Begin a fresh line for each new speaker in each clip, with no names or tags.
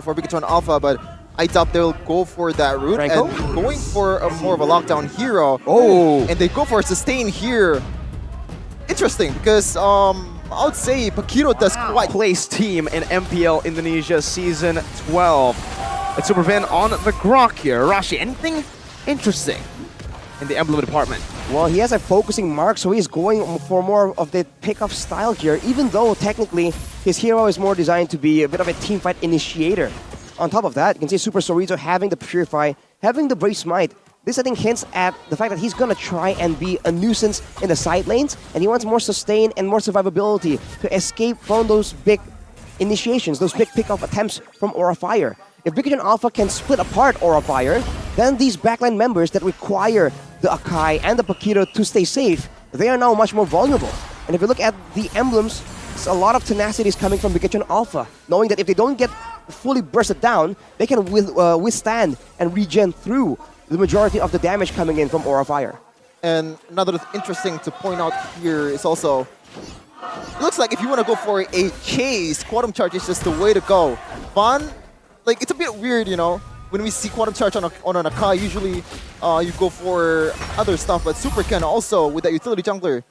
for Bigetron Alpha, but I doubt they'll go for that route.
Franco?
And going for more of a lockdown hero.
Oh!
And they go for a sustain here. Interesting, because I would say Pakito does quite...
Place team in MPL Indonesia Season 12. It's Super Vin on the Grok here. Rashi, anything interesting in the emblem department?
Well, he has a focusing mark, so he's going for more of the pick-up style here, even though technically his hero is more designed to be a bit of a teamfight initiator. On top of that, you can see Super Sorizo having the Purify, having the Brave Smite. This, I think, hints at the fact that he's going to try and be a nuisance in the side lanes, and he wants more sustain and more survivability to escape from those big initiations, those big pick-off attempts from Aura Fire. If Bigetron Alpha can split apart Aura Fire, then these backline members that require the Akai and the Pakito to stay safe, they are now much more vulnerable. And if you look at the emblems, a lot of tenacity is coming from Bigetron Alpha, knowing that if they don't get fully bursted down, they can withstand and regen through the majority of the damage coming in from Aura Fire.
And another interesting to point out here is also, it looks like if you want to go for a chase, Quantum Charge is just the way to go. Van, like, it's a bit weird, you know, when we see Quantum Charge on an Akai, usually you go for other stuff, but Super Ken also, with that utility jungler,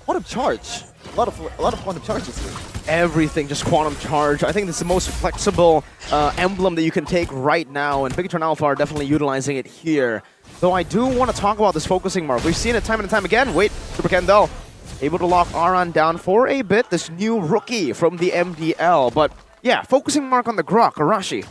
Quantum Charge. A lot of Quantum Charges here.
Everything, just Quantum Charge. I think this is the most flexible emblem that you can take right now, and Bigetron Alpha are definitely utilizing it here. Though I do want to talk about this focusing mark. We've seen it time and time again. Wait, Super Ken though, able to lock Aran down for a bit, this new rookie from the MDL. But yeah, focusing mark on the Grok, Arashi.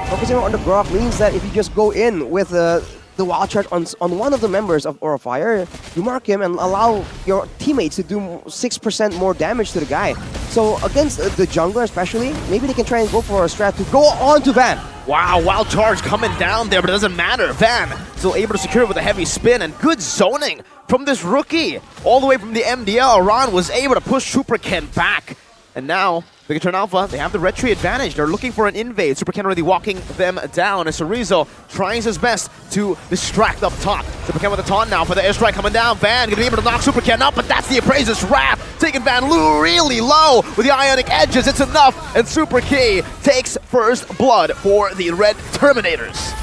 Focusing on the Grok means that if you just go in with the wild charge on one of the members of Aura Fire, you mark him and allow your teammates to do 6% more damage to the guy. So against the jungler especially, maybe they can try and go for a strat to go on to Van.
Wow, wild charge coming down there, but it doesn't matter. Van still able to secure it with a heavy spin, and good zoning from this rookie. All the way from the MDL, Aran was able to push Super Ken back. And now, Bigetron Alpha, they have the retry advantage. They're looking for an invade. Super Ken already walking them down. And Sorizo tries his best to distract up top. Super Ken with a taunt now for the airstrike coming down. Van gonna be able to knock Super Ken up, but that's the Appraiser's Wrath. Taking Van really low with the Ionic Edges. It's enough, and Super Key takes first blood for the Red Terminators.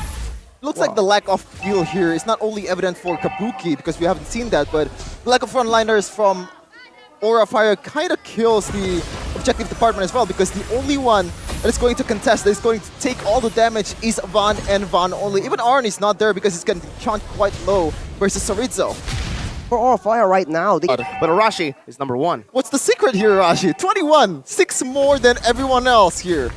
Looks like the lack of feel here is not only evident for Kabuki, because we haven't seen that, but the lack of frontliners from Aura Fire kind of kills the objective department as well, because the only one that is going to contest, that is going to take all the damage, is Van and Van only. Even Arn is not there because he's getting chunked quite low versus Sorizo.
For Aura Fire right now,
But Arashi is number one.
What's the secret here, Arashi? 21, 6 more than everyone else here.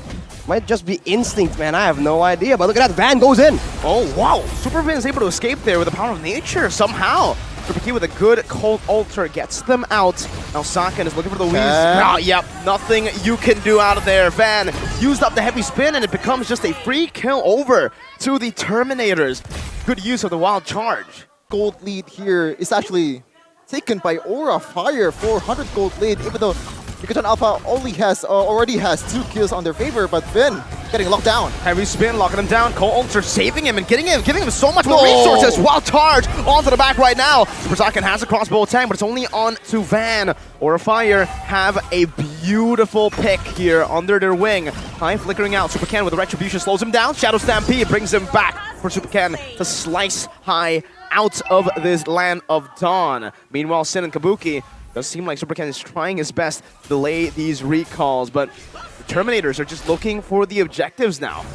might just be instinct, man. I have no idea. But look at that, Van goes in.
Oh, wow. Super Vin is able to escape there with the power of nature somehow. Super Key with a good cold altar gets them out. Now Saken is looking for the Weeze. Yep, nothing you can do out of there. Van used up the heavy spin, and it becomes just a free kill over to the Terminators. Good use of the wild charge.
Gold lead here is actually taken by Aura Fire. 400 gold lead, even though Bigetron Alpha already has 2 kills on their favor, but Vin getting locked down.
Heavy spin, locking him down. Cold Ulcer saving him and giving him so much more resources. Wild charge onto the back right now. Super Saken has a crossbow attack, but it's only on to Van. Aura Fire have a beautiful pick here under their wing. High flickering out. Super Ken with the retribution slows him down. Shadow Stampede brings him back for Super Ken to slice High out of this land of dawn. Meanwhile, Sin and Kabuki, does seem like Super Ken is trying his best to delay these recalls, but the Terminators are just looking for the objectives now.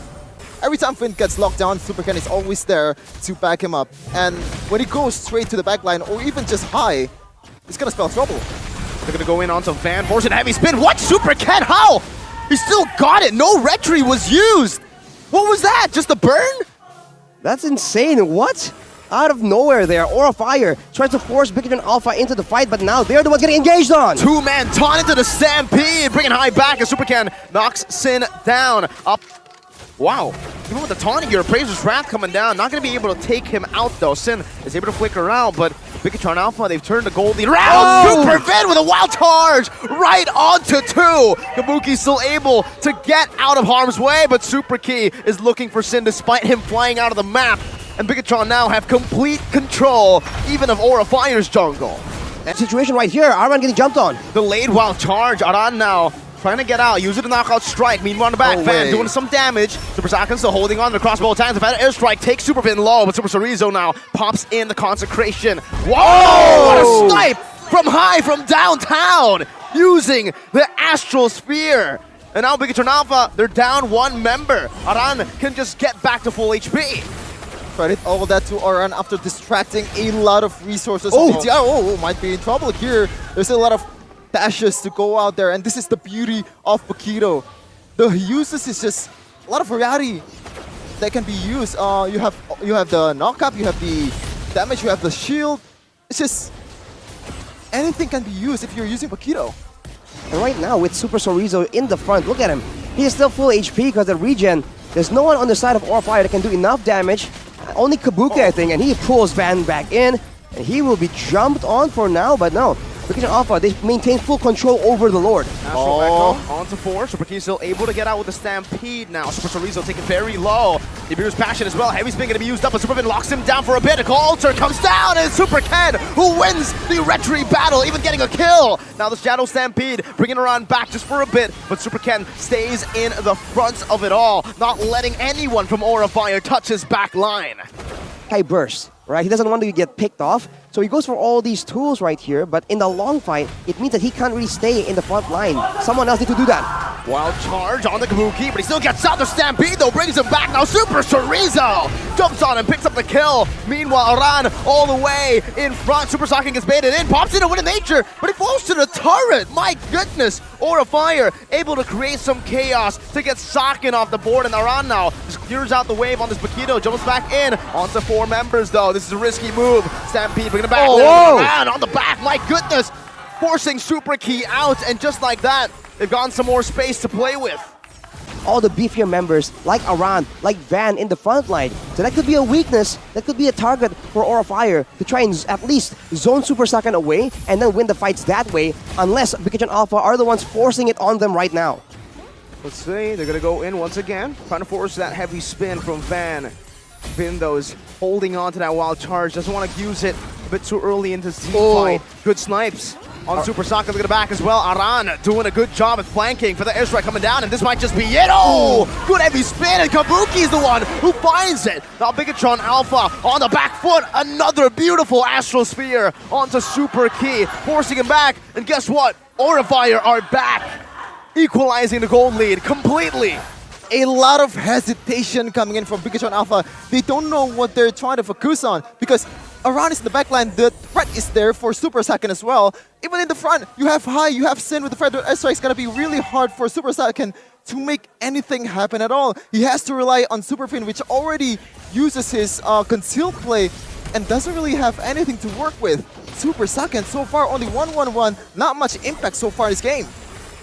Every time Finn gets locked down, Super Ken is always there to back him up. And when he goes straight to the backline, or even just high, it's gonna spell trouble.
They're gonna go in onto Van, force a heavy spin. What? Super Ken, how? He still got it. No retry was used. What was that? Just a burn?
That's insane. What? Out of nowhere there, Aura Fire tries to force Bigetron Alpha into the fight, but now they're the ones getting engaged on.
2-man taunt into the Stampede, bringing High back as Super Ken knocks Sin down. Up. Wow. Even with the taunting here, Appraiser's Wrath coming down. Not going to be able to take him out, though. Sin is able to flicker out, but Bigetron Alpha, they've turned the gold lead around. Oh! Super Vin with a wild charge right onto 2. Kabuki still able to get out of harm's way, but Super Key is looking for Sin despite him flying out of the map. And Bigetron now have complete control, even of Aura Fire's jungle.
That situation right here, Aran getting jumped on.
Delayed wild charge, Aran now trying to get out, using the knockout strike. Meanwhile, on the back, Van doing some damage. Super Saiyan still holding on to the crossbow tanks. The Van airstrike takes Super Finn low, but Super Chorizo now pops in the consecration. Whoa! What a snipe from downtown, using the Astral Sphere. And now Bigetron Alpha, they're down one member. Aran can just get back to full HP.
Credit all of that to Aran after distracting a lot of resources. Might be in trouble here. There's a lot of dashes to go out there, and this is the beauty of Paquito. The uses is just a lot of variety that can be used. You have the knockup, you have the damage, you have the shield. It's just anything can be used if you're using Paquito.
And right now, with Super Chorizo in the front, look at him. He's still full HP because the regen. There's no one on the side of Aura Fire that can do enough damage. Only Kabuki, I think, and he pulls Van back in. And he will be jumped on for now, but no. Bigetron Alpha, they maintain full control over the Lord.
Astral Echo onto 4. Super Key still able to get out with the Stampede now. Super Chorizo taken very low. Nibiru's Passion as well. Heavy Spin gonna be used up, but Super Finn locks him down for a bit. A Alter comes down, and Super Ken, who wins the Retry battle, even getting a kill. Now the Shadow Stampede bringing Aran back just for a bit, but Super Ken stays in the front of it all, not letting anyone from Aura Fire touch his back line.
High burst, right? He doesn't want to get picked off, so he goes for all these tools right here, but in the long fight, it means that he can't really stay in the front line. Someone else needs to do that.
Wild charge on the Kabuki, but he still gets out. The Stampede, though, brings him back. Now Super Chorizo jumps on and picks up the kill. Meanwhile, Aran all the way in front. Super Saiyan gets baited in, pops in a win of nature, but he falls to the turret. My goodness. Aura Fire able to create some chaos to get Sakin off the board, and Aran now just clears out the wave on this Paquito, jumps back in onto 4 members, though. This is a risky move. Stampede bringing it back. Aran on the back, my goodness. Forcing Super Key out, and just like that, they've gotten some more space to play with.
All the beefier members, like Aran, like Van in the front line. So that could be a weakness, that could be a target for Aura Fire to try and at least zone Super Saiyan away and then win the fights that way, unless Bigetron Alpha are the ones forcing it on them right now.
Let's see, they're gonna go in once again, trying to force that heavy spin from Van. Vin, though, is holding on to that wild charge, doesn't want to use it a bit too early into the fight. Good snipes on Super Saiyan. Look at the back as well. Aran doing a good job at flanking for the airstrike coming down, and this might just be it. Oh, good heavy spin, and Kabuki's the one who finds it. Now Bigetron Alpha on the back foot. Another beautiful Astral Sphere onto Super Key, forcing him back. And guess what? Aura Fire are back, equalizing the gold lead completely.
A lot of hesitation coming in from Bigetron Alpha. They don't know what they're trying to focus on because Aran is in the backline. The threat is there for Super Saiyan as well. Even in the front, you have High, you have Sin with the Feather airstrike. It's going to be really hard for Super Saiyan to make anything happen at all. He has to rely on Super Finn, which already uses his concealed play and doesn't really have anything to work with. Super Saiyan so far only 1-1-1, not much impact so far in this game.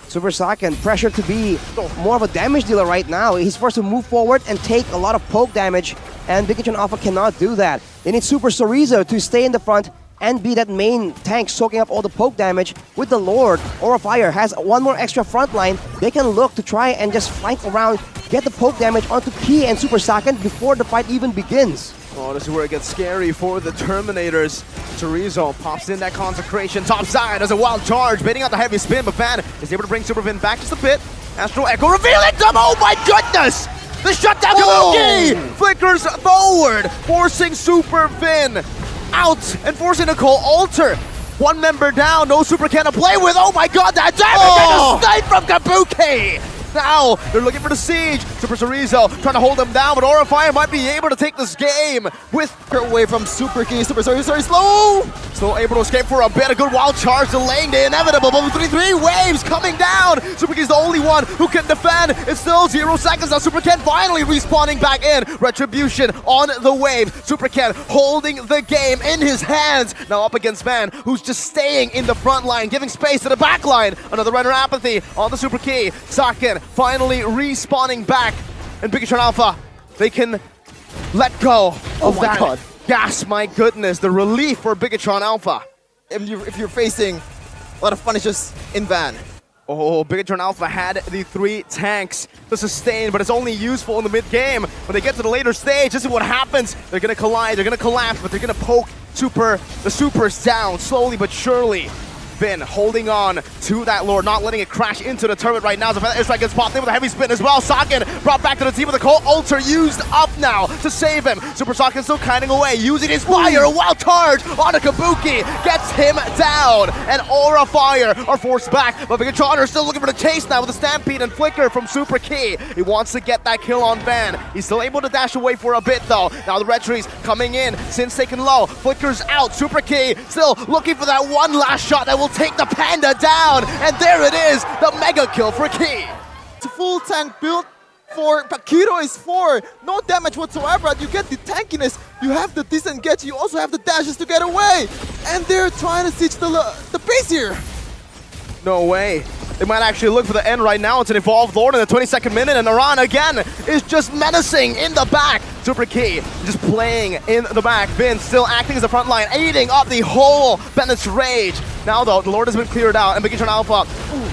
Super Saiyan pressure to be more of a damage dealer right now. He's forced to move forward and take a lot of poke damage, and Bigetron Alpha cannot do that. They need Super Chorizo to stay in the front and be that main tank soaking up all the poke damage. With the Lord, Aura Fire has one more extra front line. They can look to try and just flank around, get the poke damage onto Key and Super Saiyan before the fight even begins.
Oh, this is where it gets scary for the Terminators. Chorizo pops in that consecration. Top side as a wild charge, baiting out the heavy spin, but Van is able to bring Super Finn back just a bit. Astral Echo revealing them. Oh my goodness! The shutdown Kabuki flickers forward, forcing Super Finn out and forcing a Cole Alter. One member down, no Super Can to play with. Oh my god, that damage! And a snipe from Kabuki! Now they're looking for the siege. Super Chorizo trying to hold them down, but Aura Fire might be able to take this game with
her away from Super Key. Super Chorizo is slow.
Still able to escape for a bit. A good wild charge delaying the inevitable. But with 3 waves coming down, Super Key's the only one who can defend. It's still 0 seconds now. Super Ken finally respawning back in. Retribution on the wave. Super Ken holding the game in his hands. Now up against Van, who's just staying in the front line, giving space to the back line. Another runner apathy on the Super Key. Sakin finally respawning back, and Bigetron Alpha, they can let go of that gas. My goodness, the relief for Bigetron Alpha.
If you're facing a lot of punishes in Van.
Oh, Bigetron Alpha had the 3 tanks to sustain, but it's only useful in the mid-game. When they get to the later stage, this is what happens. They're gonna collide, they're gonna collapse, but they're gonna poke the supers down slowly but surely. Vin holding on to that Lord, not letting it crash into the turret right now. The airstrike gets popped in with a heavy spin as well. Sakin brought back to the team with a cold ultra used up now to save him. Super Sakin still kiting away, using his fire. Wild charge on a Kabuki gets him down. And Aura Fire are forced back, but Bigetron are still looking for the chase now with a Stampede and Flicker from Super Key. He wants to get that kill on Van. He's still able to dash away for a bit though. Now the Red Trees coming in, Sin's taken low, Flicker's out, Super Key still looking for that one last shot that will take the Panda down, and there it is, the mega kill for Key.
It's a full tank build for Pakito is 4. No damage whatsoever. You get the tankiness, you have the disengage, you also have the dashes to get away. And they're trying to siege the base here.
No way. They might actually look for the end right now. It's an Evolved Lord in the 22nd minute, and Aran again is just menacing in the back. Super Key just playing in the back. Vin still acting as the front line, eating up the whole Bennett's Rage. Now though, the Lord has been cleared out, and Bigetron Alpha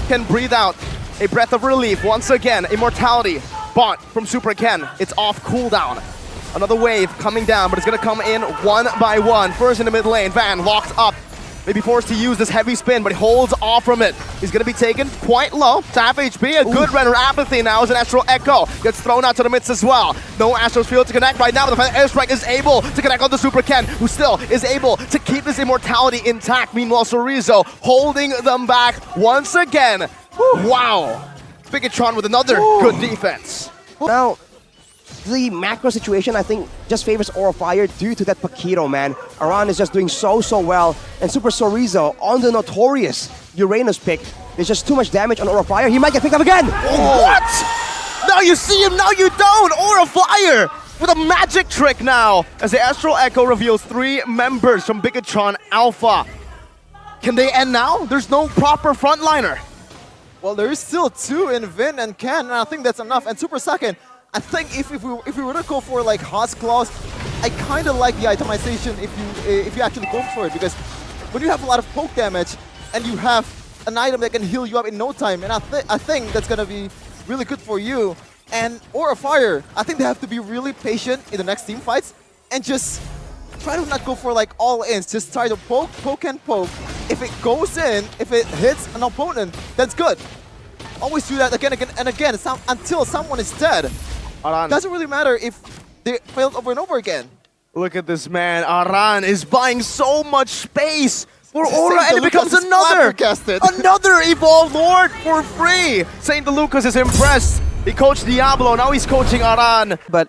can breathe out a breath of relief once again. Immortality bought from Super Ken. It's off cooldown. Another wave coming down, but it's gonna come in one by one. First in the mid lane, Van locked up. Maybe forced to use this heavy spin, but he holds off from it. He's going to be taken quite low to half HP. A good Renner Apathy now as an Astral Echo gets thrown out to the midst as well. No Astro's Field to connect right now, but the airstrike is able to connect on the Super Ken, who still is able to keep his immortality intact. Meanwhile, Sorizo holding them back once again. Wow. Bigetron with another good defense.
Now, the macro situation, I think, just favors Aura Fire due to that Pakito, man. Aran is just doing so well. And Super Sorizo on the notorious Uranus pick. There's just too much damage on Aura Fire. He might get picked up again.
What? Now you see him, now you don't. Aura Fire with a magic trick now. As the Astral Echo reveals 3 members from Bigetron Alpha. Can they end now? There's no proper frontliner.
Well, there is still 2 in Vin and Ken, and I think that's enough. And Super Second, I think if we were to go for like Hot's Claws, I kind of like the itemization if you actually go for it, because when you have a lot of poke damage and you have an item that can heal you up in no time, and I think that's gonna be really good for you. And Aura Fire, I think they have to be really patient in the next team fights and just try to not go for like all ins. Just try to poke and poke. If it goes in, if it hits an opponent, that's good. Always do that again and again until someone is dead.
Aran.
Doesn't really matter if they failed over and over again.
Look at this man. Aran is buying so much space for Aura, and it becomes another Evolved Lord for free. Saint DeLucas is impressed. He coached Diablo, now he's coaching Aran.
But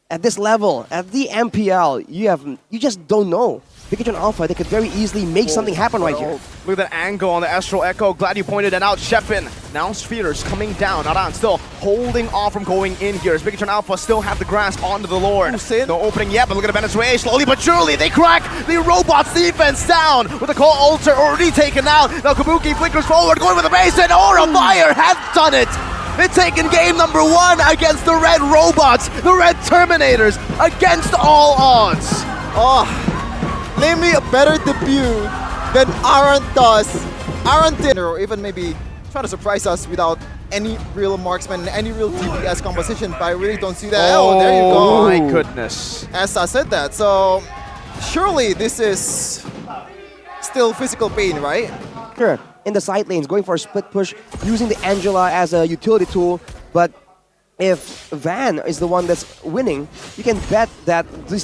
at this level, at the MPL, you just don't know. Bigetron Alpha, they could very easily make something happen right here.
Look at that angle on the Astral Echo. Glad you pointed it out, Shepin. Now Spheres coming down. Aran still holding off from going in here. As Bigetron Alpha still have the grasp onto the Lord. No opening yet, but look at the Bennett's Rage. Slowly but surely, they crack the Robot's defense down with the Call Altar already taken out. Now Kabuki flickers forward, going with the base, and Aura Fire has done it. They're taking game number 1 against the Red Robots, the Red Terminators, against all odds.
Oh. Name me a better debut than Aran does. Aran did, or even maybe trying to surprise us without any real marksman, any real DPS composition, but I really don't see that. Oh, there you go.
My goodness.
As I said that, so surely this is still physical pain, right?
Sure, in the side lanes, going for a split push, using the Angela as a utility tool, but if Van is the one that's winning, you can bet that this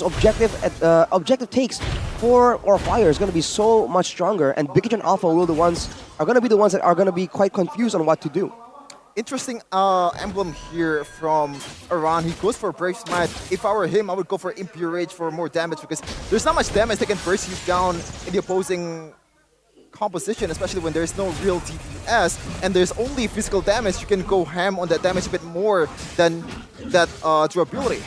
objective takes for Aura Fire is going to be so much stronger, and Bigetron Alpha are going to be the ones that are going to be quite confused on what to do.
Interesting emblem here from Aran. He goes for Brave Smite. If I were him, I would go for Impure Rage for more damage, because there's not much damage that can burst you down in the opposing composition, especially when there's no real DPS and there's only physical damage. You can go ham on that damage a bit more than that durability.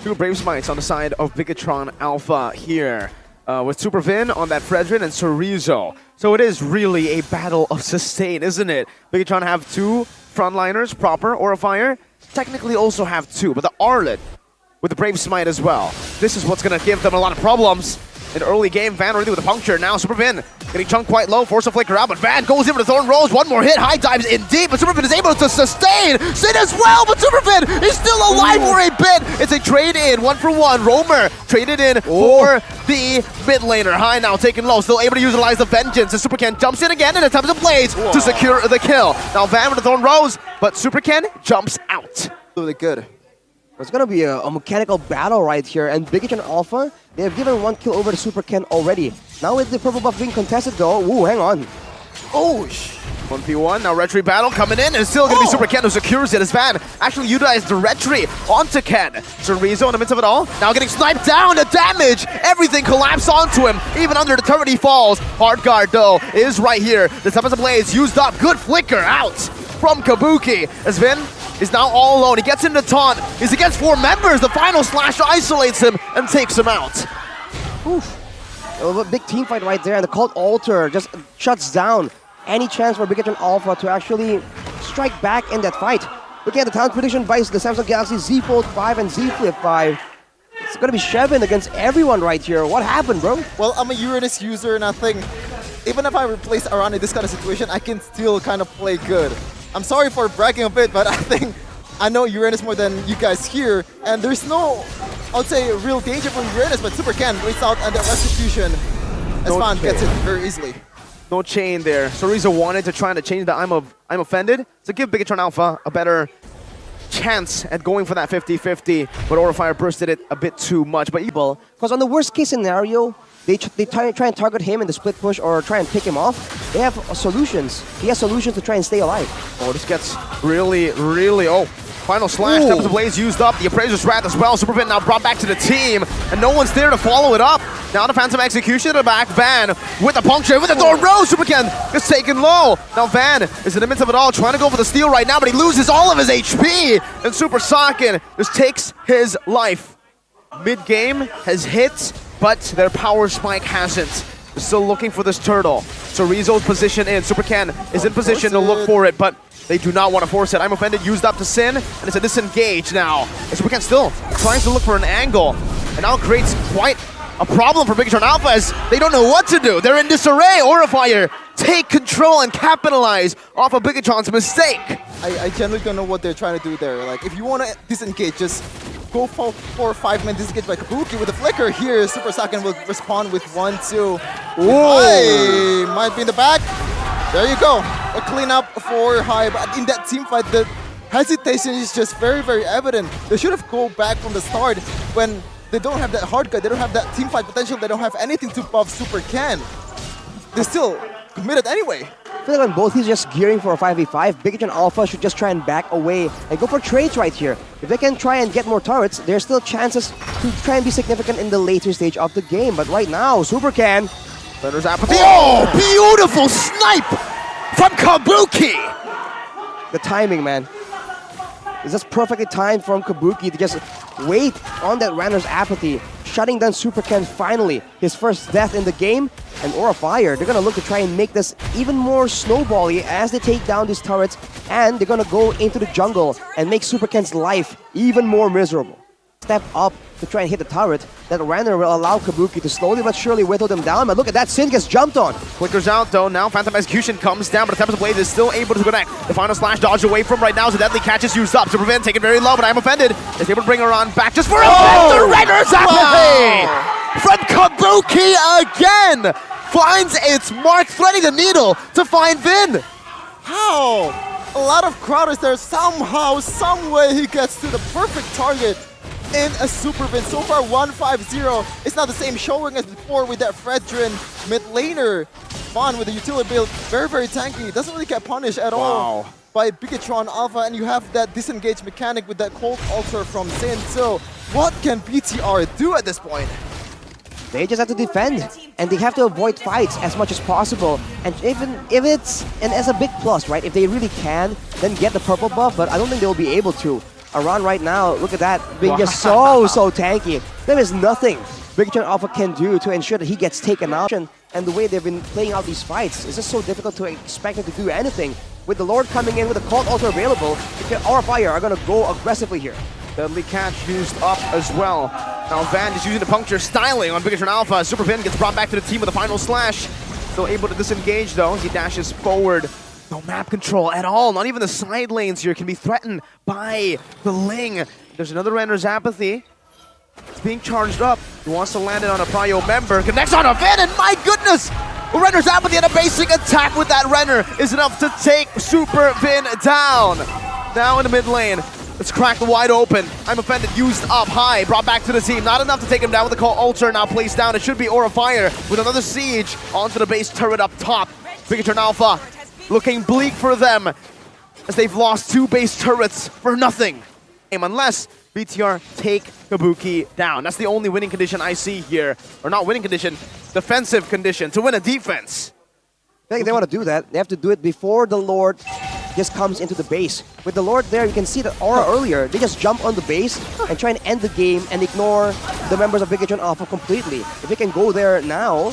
2 Brave Smites on the side of Bigetron Alpha here, with Super Vin on that Fredrin and Sorizo. So it is really a battle of sustain, isn't it? Bigetron have 2 frontliners proper, Aura Fire technically also have 2, but the Arlet with the Brave Smite as well. This is what's going to give them a lot of problems. In early game, Van already with a puncture. Now Super Vin Getting chunked quite low, force a flicker out, but Van goes in for the Thorn Rose. One more hit, high dives in deep, but Superfin is able to sustain. Sin as well, but Superfin is still alive for a bit. It's a trade-in, 1-for-1. Roamer traded in for the mid laner. High now taken low, still able to utilize the Vengeance. And Superken jumps in again and attempts to blaze to secure the kill. Now Van with the Thorn Rose, but Superken jumps out.
Really good.
It's going to be a mechanical battle right here, and Bigetron Alpha, they have given 1 kill over to Super Ken already. Now with the purple buff being contested though, ooh, hang on.
Oh,
1v1, now Retry battle coming in, and it's still going to be Super Ken who secures it as Van actually utilized the Retry onto Ken. Chorizo in the midst of it all, now getting sniped down, the damage, everything collapsed onto him, even under the turret he falls. Hard guard though is right here. The Tempest Blaze used up, good flicker out from Kabuki as Vin is now all alone. He gets into taunt. He's against 4 members. The final slash isolates him and takes him out.
Oof. A big team fight right there, and the Cult Altar just shuts down any chance for Bigetron Alpha to actually strike back in that fight. Looking at the talent prediction by the Samsung Galaxy Z Fold 5 and Z Flip 5. It's going to be Shevin against everyone right here. What happened, bro?
well, I'm a Uranus user, and I think even if I replace Aran in this kind of situation, I can still kind of play good. I'm sorry for bragging a bit, but I think I know Uranus more than you guys here, and there's no, I would say, real danger from Uranus, but Super Ken waits out and the Restitution Espan gets it very easily.
No chain there. Chorizo wanted to try to change the I'm offended to give Bigetron Alpha a better chance at going for that 50-50, but Aurafire bursted it a bit too much. But
because on the worst case scenario, they try and target him in the split push or try and pick him off. They have solutions. He has solutions to try and stay alive.
oh, this gets really, final slash. Tempest Blaze used up. The Appraiser's Wrath as well. Superfin now brought back to the team, and no one's there to follow it up. Now the Phantom Execution in the back. Van with the puncture, with the Thorn Rose. Superken is taken low. Now Van is in the midst of it all, trying to go for the steal right now, but he loses all of his HP. And Super Saiyan just takes his life. Mid-game has hit, but their power spike hasn't. They're still looking for this turtle. Chorizo's position in. Superken is in position to look for it, but they do not want to force it. I'm offended, used up to Sin, and it's a disengage now. And Superken still trying to look for an angle, and now creates quite a problem for Bigetron Alpha as they don't know what to do. They're in disarray. Aurafire take control and capitalize off of Bigetron's mistake.
I generally don't know what they're trying to do there. Like, if you want to disengage, just go for 4 or 5 minute disengage by Kabuki with a flicker. Here, Super Saiyan will respond with 1-2. Hey, might be in the back. There you go. A cleanup for High. But in that team fight, the hesitation is just very evident. They should have go back from the start when they don't have that hard guy. They don't have that team fight potential. They don't have anything to buff Super Ken. They're still committed anyway.
I feel like on both, he's just gearing for a 5v5. Bigetron Alpha should just try and back away and go for trades right here. If they can try and get more turrets, there's still chances to try and be significant in the later stage of the game. But right now, Super Ken.
Thunder's apathy. Oh, beautiful snipe from Kabuki.
The timing, man. It's just perfectly timed from Kabuki to just wait on that Ranner's apathy, shutting down Super Ken finally, his first death in the game. And Aurafire, they're going to look to try and make this even more snowbally as they take down these turrets, and they're going to go into the jungle and make Super Ken's life even more miserable. Step up to try and hit the turret. That Ranner will allow Kabuki to slowly but surely whittle them down, but look at that, Sin gets jumped on.
Flickers out though, now Phantom Execution comes down, but the Tempest Blade is still able to connect. The final slash dodge away from right now, so deadly catch is used up. Superfin taken very low, but I'm offended. Is able to bring her on back just for a the Ranner's apathy! From Kabuki again! Finds its mark, threading the needle to find Vin.
How? A lot of crowders there. Somehow, some way he gets to the perfect target in a Super Vin. So far, 1-5-0. It's not the same showing as before with that Fredrin mid laner. Fun with the utility build. Very tanky. Doesn't really get punished at all by Bigetron Alpha. And you have that disengage mechanic with that Cold Altar from Sin. So what can BTR do at this point?
They just have to defend, and they have to avoid fights as much as possible. And even if it's, and as a big plus, right? If they really can, then get the purple buff, but I don't think they will be able to. Aran right now, look at that, being just so tanky. There is nothing Bigetron Alpha can do to ensure that he gets taken out. And the way they've been playing out these fights, it's just so difficult to expect him to do anything. With the Lord coming in with the Cold Altar available, Aurafire are going to go aggressively here.
Deadly catch used up as well. Now Van is using the puncture styling on Bigetron Alpha. Superfin gets brought back to the team with a final slash. Still able to disengage though. He dashes forward. No map control at all. Not even the side lanes here can be threatened by the Ling. There's another Renner's Apathy. It's being charged up. He wants to land it on a Prio member. Connects on a Vin, and my goodness! Renner's Apathy and a basic attack with that Renner is enough to take Super Vin down. Now in the mid lane. It's cracked wide open. I'm Offended used up high, brought back to the team. Not enough to take him down with the call Alter now placed down. It should be Aura Fire with another siege onto the base turret up top. Bigetron Alpha looking bleak for them as they've lost 2 base turrets for nothing. Unless BTR take Kabuki down. That's the only winning condition I see here. Or not winning condition, defensive condition to win a defense.
I think they want to do that. They have to do it before the Lord just comes into the base. With the Lord there, you can see that Aura earlier, they just jump on the base and try and end the game and ignore the members of Bigetron Alpha completely. If they can go there now...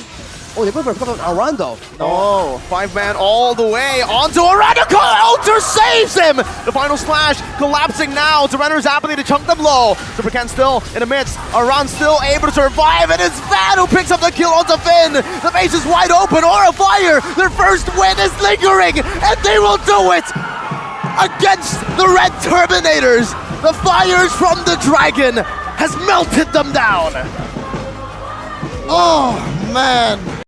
Oh, they put for Arando.
No, 5-man all the way onto Arando. Alter saves him! The final slash collapsing now to Renner's Apathy to chunk them low. Super Ken still in the midst. Aran still able to survive, and it's Van who picks up the kill onto Finn. The base is wide open. Aura Fire, their first win is lingering, and they will do it against the Red Terminators. The fires from the dragon has melted them down.
Oh, man.